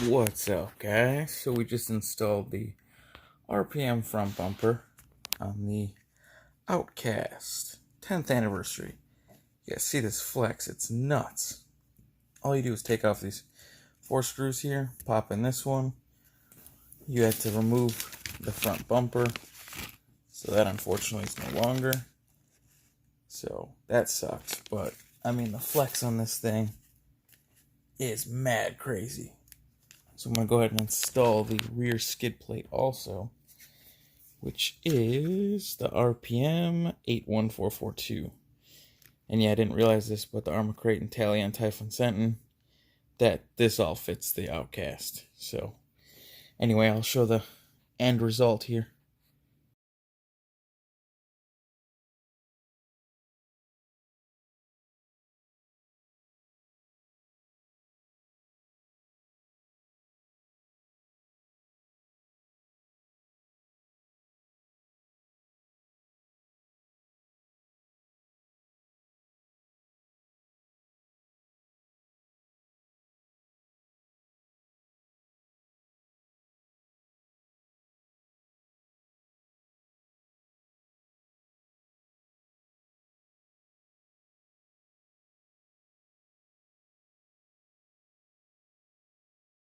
What's up, guys? So we just installed the RPM front bumper on the Outcast 10th anniversary. You guys see this flex? It's nuts. All you do is take off these 4 screws here, pop in this one. You had to remove the front bumper, so that unfortunately is no longer. So that sucks, but I mean the flex on this thing is mad crazy. So I'm going to go ahead and install the rear skid plate also, which is the RPM 81442. And yeah, I didn't realize this, but the Arrma crate and tally on Typhon Sentin, that this all fits the Outcast. So anyway, I'll show the end result here.